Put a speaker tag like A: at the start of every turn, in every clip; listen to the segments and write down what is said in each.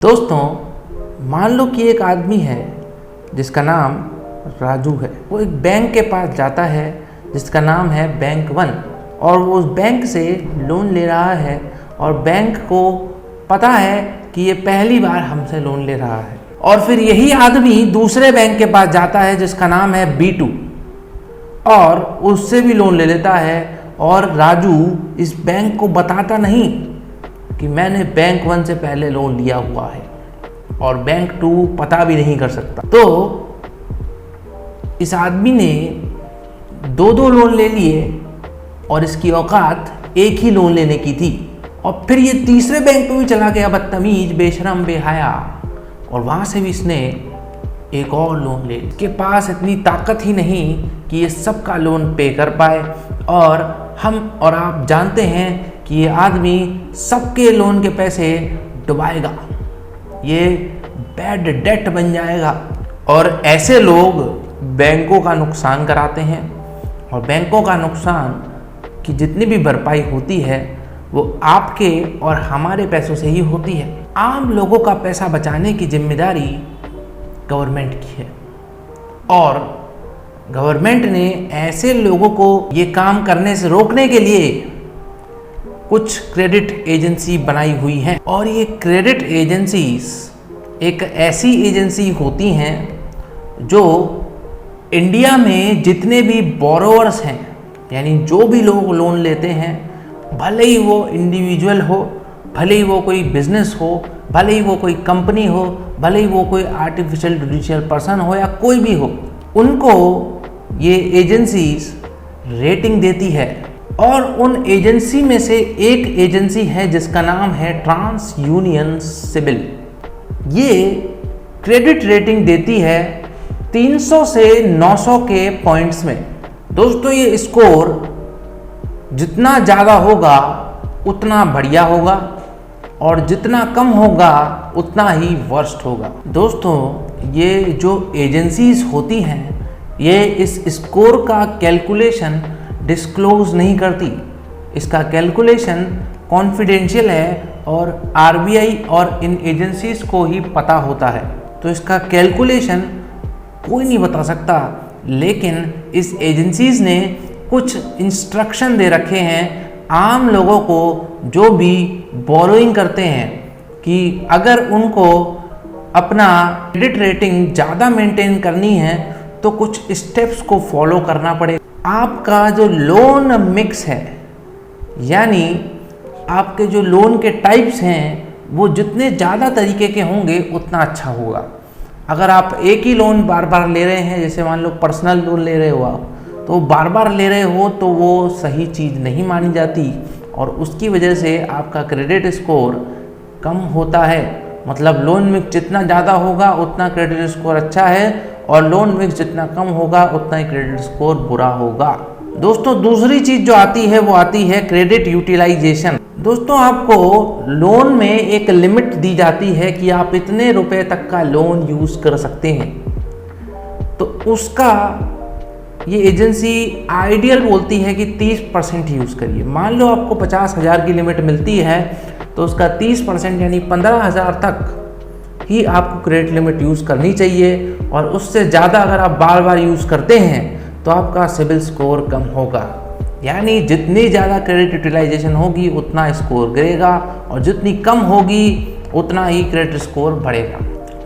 A: दोस्तों, मान लो कि एक आदमी है जिसका नाम राजू है। वो एक बैंक के पास जाता है जिसका नाम है बैंक वन, और वो उस बैंक से लोन ले रहा है और बैंक को पता है कि ये पहली बार हमसे लोन ले रहा है। और फिर यही आदमी दूसरे बैंक के पास जाता है जिसका नाम है B2 और उससे भी लोन ले लेता है। और राजू इस बैंक को बताता नहीं कि मैंने बैंक वन से पहले लोन लिया हुआ है, और बैंक टू पता भी नहीं कर सकता। तो इस आदमी ने दो लोन ले लिए और इसकी औकात एक ही लोन लेने की थी। और फिर ये तीसरे बैंक पे भी चला गया, बदतमीज, बेशरम, बेहया, और वहाँ से भी इसने एक और लोन ले। इसके पास इतनी ताकत ही नहीं कि ये सबका लोन पे कर पाए। और हम और आप जानते हैं कि ये आदमी सबके लोन के पैसे डुबाएगा, ये बैड डेट बन जाएगा। और ऐसे लोग बैंकों का नुकसान कराते हैं, और बैंकों का नुकसान की जितनी भी भरपाई होती है वो आपके और हमारे पैसों से ही होती है। आम लोगों का पैसा बचाने की जिम्मेदारी गवर्नमेंट की है, और गवर्नमेंट ने ऐसे लोगों को ये काम करने से रोकने के लिए कुछ क्रेडिट एजेंसी बनाई हुई हैं। और ये क्रेडिट एजेंसीज एक ऐसी एजेंसी होती हैं जो इंडिया में जितने भी बोरोवर्स हैं, यानी जो भी लोग लोन लेते हैं, भले ही वो इंडिविजुअल हो, भले ही वो कोई बिजनेस हो, भले ही वो कोई कंपनी हो, भले ही वो कोई आर्टिफिशियल जुडिशियल पर्सन हो या कोई भी हो, उनको ये एजेंसीज रेटिंग देती है। और उन एजेंसी में से एक एजेंसी है जिसका नाम है ट्रांस यूनियन सिबिल। ये क्रेडिट रेटिंग देती है 300 से 900 के पॉइंट्स में। दोस्तों, ये स्कोर जितना ज़्यादा होगा उतना बढ़िया होगा, और जितना कम होगा उतना ही वर्स्ट होगा। दोस्तों, ये जो एजेंसीज होती हैं ये इस स्कोर का कैलकुलेशन डिस्क्लोज नहीं करती। इसका कैलकुलेशन कॉन्फिडेंशियल है और RBI और इन एजेंसीज को ही पता होता है। तो इसका कैलकुलेशन कोई नहीं बता सकता, लेकिन इस एजेंसीज ने कुछ इंस्ट्रक्शन दे रखे हैं आम लोगों को जो भी बोरोइंग करते हैं, कि अगर उनको अपना क्रेडिट रेटिंग ज़्यादा मेंटेन करनी है तो कुछ स्टेप्स को फॉलो करना पड़ेगा। आपका जो लोन मिक्स है, यानी आपके जो लोन के टाइप्स हैं, वो जितने ज़्यादा तरीके के होंगे उतना अच्छा होगा। अगर आप एक ही लोन बार बार ले रहे हैं, जैसे मान लो पर्सनल लोन ले रहे हो आप, तो बार बार ले रहे हो तो वो सही चीज़ नहीं मानी जाती, और उसकी वजह से आपका क्रेडिट स्कोर कम होता है। मतलब लोन मिक्स जितना ज़्यादा होगा उतना क्रेडिट स्कोर अच्छा है, और लोन मिक्स जितना कम होगा उतना ही क्रेडिट स्कोर बुरा होगा। दोस्तों, दूसरी चीज़ जो आती है वो आती है क्रेडिट यूटिलाइजेशन। दोस्तों, आपको लोन में एक लिमिट दी जाती है कि आप इतने रुपए तक का लोन यूज़ कर सकते हैं। तो उसका ये एजेंसी आइडियल बोलती है कि 30% यूज़ करिए। मान लो आपको 50,000 की लिमिट मिलती है तो उसका 30% यानी 15,000 तक ही आपको क्रेडिट लिमिट यूज़ करनी चाहिए, और उससे ज़्यादा अगर आप बार बार यूज़ करते हैं तो आपका सिबिल स्कोर कम होगा। यानी जितनी ज़्यादा क्रेडिट यूटिलाइजेशन होगी उतना स्कोर गिरेगा, और जितनी कम होगी उतना ही क्रेडिट स्कोर बढ़ेगा।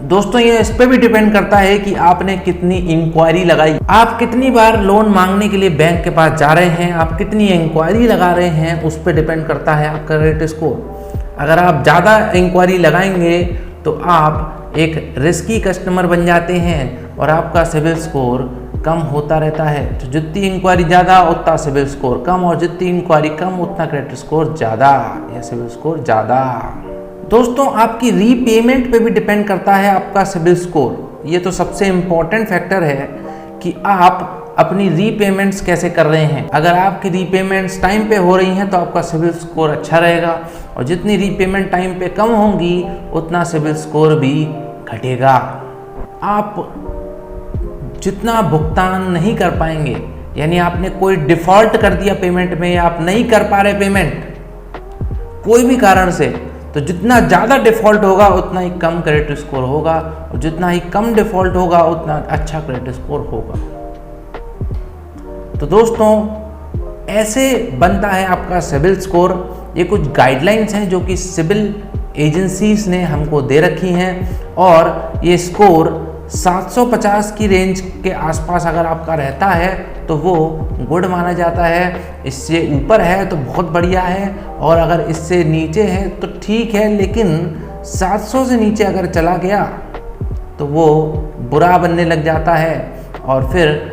A: दोस्तों, ये इस पर भी डिपेंड करता है कि आपने कितनी इंक्वायरी लगाई, आप कितनी बार लोन मांगने के लिए बैंक के पास जा रहे हैं, आप कितनी इंक्वायरी लगा रहे हैं, उस पर डिपेंड करता है आपका क्रेडिट स्कोर। अगर आप ज़्यादा इंक्वायरी लगाएंगे तो आप एक रिस्की कस्टमर बन जाते हैं और आपका सिबिल स्कोर कम होता रहता है। तो जितनी इंक्वायरी ज़्यादा उतना सिबिल स्कोर कम, और जितनी इंक्वायरी कम उतना क्रेडिट स्कोर ज़्यादा या सिबिल स्कोर ज़्यादा। दोस्तों, आपकी रीपेमेंट पे भी डिपेंड करता है आपका सिबिल स्कोर। ये तो सबसे इम्पॉर्टेंट फैक्टर है कि आप अपनी रीपेमेंट्स कैसे कर रहे हैं। अगर आपकी रीपेमेंट्स टाइम पे हो रही हैं तो आपका सिबिल स्कोर अच्छा रहेगा, और जितनी रीपेमेंट टाइम पे कम होंगी उतना सिबिल स्कोर भी घटेगा। आप जितना भुगतान नहीं कर पाएंगे, यानी आपने कोई डिफ़ॉल्ट कर दिया पेमेंट में, या आप नहीं कर पा रहे पेमेंट कोई भी कारण से, तो जितना ज़्यादा डिफ़ॉल्ट होगा उतना ही कम क्रेडिट स्कोर होगा, और जितना ही कम डिफ़ॉल्ट होगा उतना अच्छा क्रेडिट स्कोर होगा। तो दोस्तों ऐसे बनता है आपका सिबिल स्कोर। ये कुछ गाइडलाइंस हैं जो कि सिबिल एजेंसीज ने हमको दे रखी हैं, और ये स्कोर 750 की रेंज के आसपास अगर आपका रहता है तो वो गुड माना जाता है। इससे ऊपर है तो बहुत बढ़िया है, और अगर इससे नीचे है तो ठीक है, लेकिन 700 से नीचे अगर चला गया तो वो बुरा बनने लग जाता है, और फिर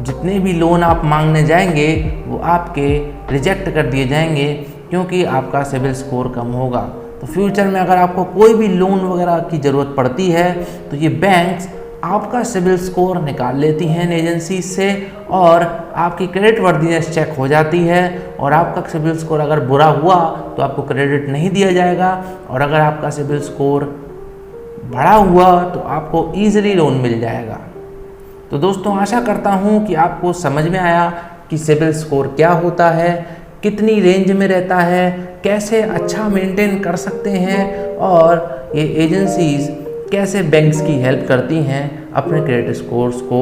A: जितने भी लोन आप मांगने जाएंगे वो आपके रिजेक्ट कर दिए जाएंगे, क्योंकि आपका सिबिल स्कोर कम होगा। तो फ्यूचर में अगर आपको कोई भी लोन वगैरह की ज़रूरत पड़ती है तो ये बैंक्स आपका सिबिल स्कोर निकाल लेती हैं इन एजेंसी से, और आपकी क्रेडिट वर्दीनेस चेक हो जाती है, और आपका सिबिल स्कोर अगर बुरा हुआ तो आपको क्रेडिट नहीं दिया जाएगा, और अगर आपका सिबिल स्कोर बढ़ा हुआ तो आपको ईजिली लोन मिल जाएगा। तो दोस्तों आशा करता हूँ कि आपको समझ में आया कि सिबिल स्कोर क्या होता है, कितनी रेंज में रहता है, कैसे अच्छा मेंटेन कर सकते हैं, और ये एजेंसीज कैसे बैंक्स की हेल्प करती हैं अपने क्रेडिट स्कोर्स को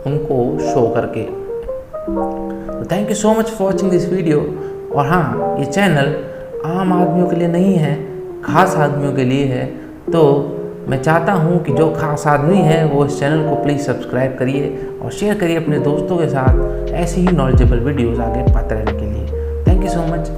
A: उनको शो करके। तो thank you so much for watching this video. और हाँ, ये चैनल आम आदमियों के लिए नहीं है, खास आदमियों के लिए है। तो मैं चाहता हूँ कि जो खास आदमी है वो इस चैनल को प्लीज़ सब्सक्राइब करिए और शेयर करिए अपने दोस्तों के साथ ऐसी ही नॉलेजेबल वीडियोज़ आगे पाते रहने के लिए। Thank you so much.